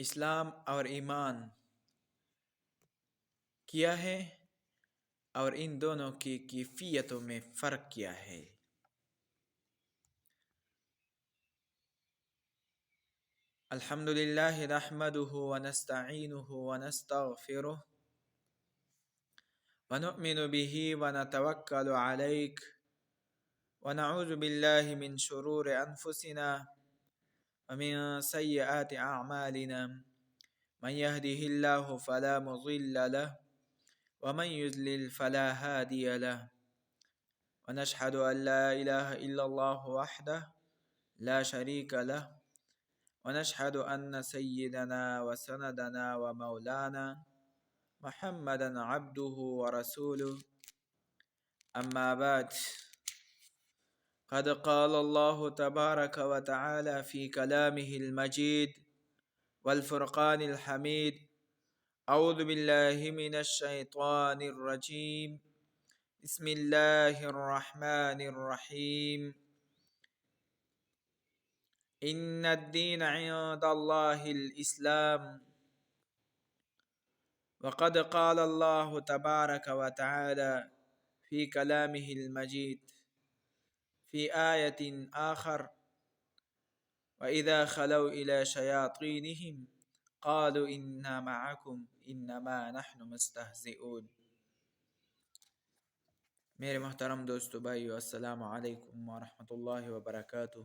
اسلام اور ایمان کیا ہے اور ان دونوں کی کیفیتوں میں فرق کیا ہے؟ الحمد للہ نحمده ونستعینه ونستغفره ونؤمن به ونتوکل علیک ونعوذ باللہ من شرور انفسنا ومن سیئات اعمالنا من يهده الله فلا مضل له ومن يضلل فلا هادي له ونشهد أن لا إله إلا الله وحده لا شريك له ونشهد أن سيدنا وسندنا ومولانا محمدا عبده ورسوله أما بعد قد قال الله تبارك وتعالى في كلامه المجيد والفرقان الحميد أعوذ بالله من الشيطان الرجيم بسم الله الرحمن الرحيم إن الدين عند الله الإسلام وقد قال الله تبارك وتعالى في كلامه المجيد في آية آخر وإذا خلوا إلى شياطينهم قالوا إنا معكم إنما نحن مستهزئون۔ میرے محترم دوستو بھائیو، السلام علیکم ورحمۃ اللہ وبرکاتہ۔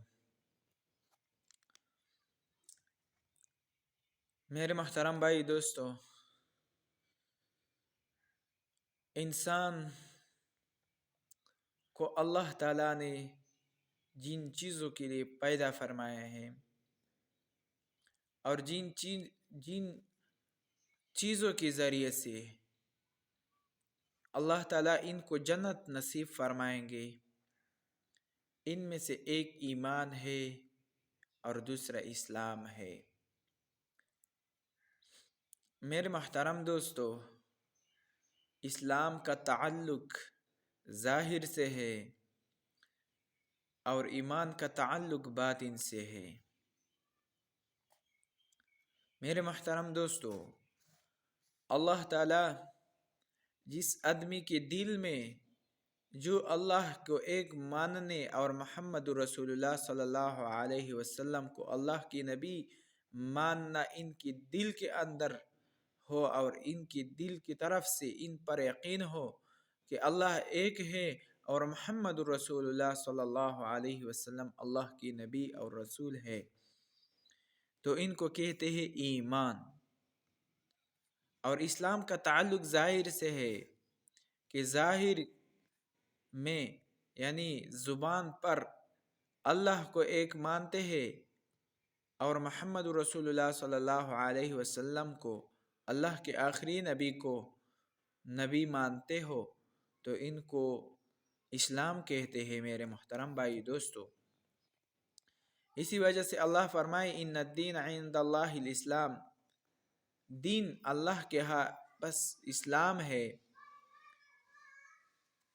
میرے محترم بھائی دوستو، انسان کو اللہ تعالیٰ نے جن چیزوں کے لیے پیدا فرمایا ہے اور جن چیزوں کے ذریعے سے اللہ تعالیٰ ان کو جنت نصیب فرمائیں گے، ان میں سے ایک ایمان ہے اور دوسرا اسلام ہے۔ میرے محترم دوستو، اسلام کا تعلق ظاہر سے ہے اور ایمان کا تعلق باطن سے ہے۔ میرے محترم دوستو، اللہ تعالیٰ جس آدمی کے دل میں جو اللہ کو ایک ماننے اور محمد رسول اللہ صلی اللہ علیہ وسلم کو اللہ کی نبی ماننا ان کی دل کے اندر ہو اور ان کی دل کی طرف سے ان پر یقین ہو کہ اللہ ایک ہے اور محمد رسول اللہ صلی اللہ علیہ وسلم اللہ کی نبی اور رسول ہے، تو ان کو کہتے ہیں ایمان۔ اور اسلام کا تعلق ظاہر سے ہے کہ ظاہر میں یعنی زبان پر اللہ کو ایک مانتے ہیں اور محمد رسول اللہ صلی اللہ علیہ وسلم کو اللہ کے آخری نبی کو نبی مانتے ہو تو ان کو اسلام کہتے ہیں۔ میرے محترم بھائی دوستو، اسی وجہ سے اللہ فرمائے ان الدین عند اللہ الاسلام، دین اللہ کے ہاں بس اسلام ہے۔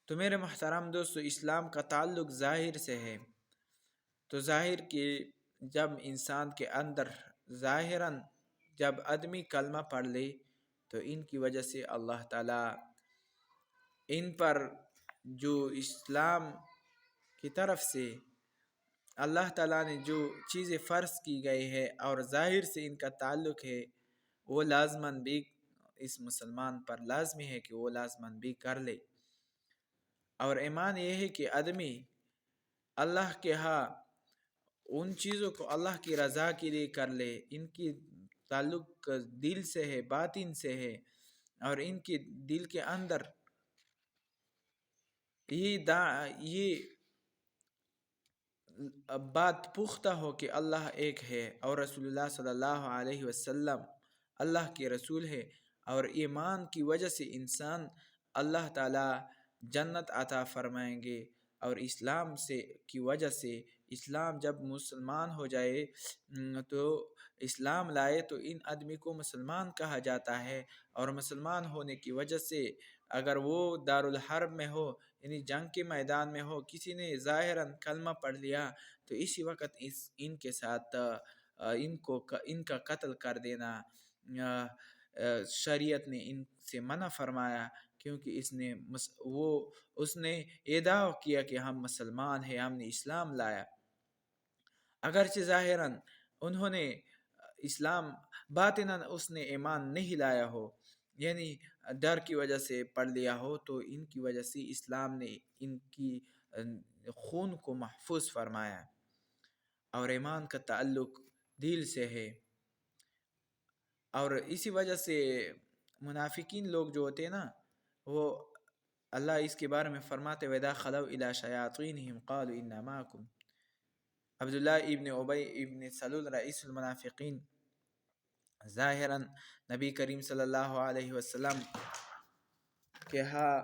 تو میرے محترم دوستو، اسلام کا تعلق ظاہر سے ہے، تو ظاہر کی جب انسان کے اندر ظاہراً جب آدمی کلمہ پڑھ لے تو ان کی وجہ سے اللہ تعالیٰ ان پر جو اسلام کی طرف سے اللہ تعالیٰ نے جو چیزیں فرض کی گئی ہے اور ظاہر سے ان کا تعلق ہے، وہ لازماً بھی اس مسلمان پر لازمی ہے کہ وہ لازماً بھی کر لے۔ اور ایمان یہ ہے کہ آدمی اللہ کے ہاں ان چیزوں کو اللہ کی رضا کے لیے کر لے، ان کی تعلق دل سے ہے، باطن سے ہے، اور ان کے دل کے اندر یہ بات پختہ ہو کہ اللہ ایک ہے اور رسول اللہ صلی اللہ علیہ وسلم اللہ کے رسول ہے، اور ایمان کی وجہ سے انسان اللہ تعالیٰ جنت عطا فرمائیں گے، اور اسلام سے کی وجہ سے اسلام جب مسلمان ہو جائے تو اسلام لائے تو ان آدمی کو مسلمان کہا جاتا ہے، اور مسلمان ہونے کی وجہ سے اگر وہ دارالحرب میں ہو یعنی جنگ کے میدان میں ہو، کسی نے ظاہراً کلمہ پڑھ لیا تو اسی وقت ان کے ساتھ ان کا قتل کر دینا شریعت نے ان سے منع فرمایا، کیونکہ اس نے ادعا کیا کہ ہم مسلمان ہیں، ہم نے اسلام لایا، اگرچہ ظاہراً انہوں نے اسلام، باطناً اس نے ایمان نہیں لایا ہو، یعنی ڈر کی وجہ سے پڑھ لیا ہو، تو ان کی وجہ سے اسلام نے ان کی خون کو محفوظ فرمایا، اور ایمان کا تعلق دل سے ہے۔ اور اسی وجہ سے منافقین لوگ جو ہوتے ہیں نا، وہ اللہ اس کے بارے میں فرماتے وَإِذَا خَلَوْا إِلَىٰ شَيَاطِينِهِمْ قَالُوا إِنَّا مَعَكُمْ۔ عبداللہ ابن ابی ابن سلول رئیس المنافقین ظاہراً نبی کریم صلی اللہ علیہ وسلم کے ہاں